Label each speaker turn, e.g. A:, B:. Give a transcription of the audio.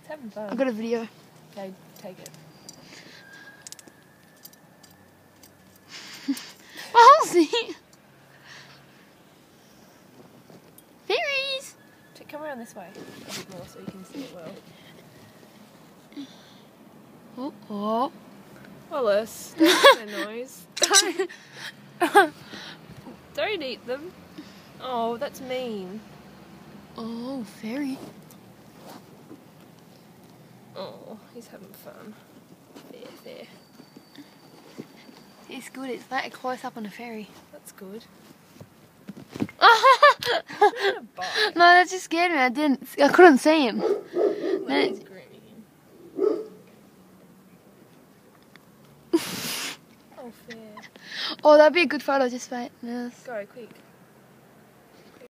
A: having fun.
B: I've got a video.
A: Okay, take it.
B: Halsey! Fairies!
A: Come around this way a bit more so you can see it well.
B: Oh, oh.
A: Wallace, don't make a noise. Don't eat them. Oh, that's mean.
B: Oh, fairy.
A: Oh, he's having fun. Fair.
B: It's good, it's like a close up on a fairy.
A: That's good.
B: No, that just scared me. I couldn't see him.
A: He's grooming him. Oh, fair.
B: Oh, that'd be a good photo, just wait. Yes.
A: Go, quick.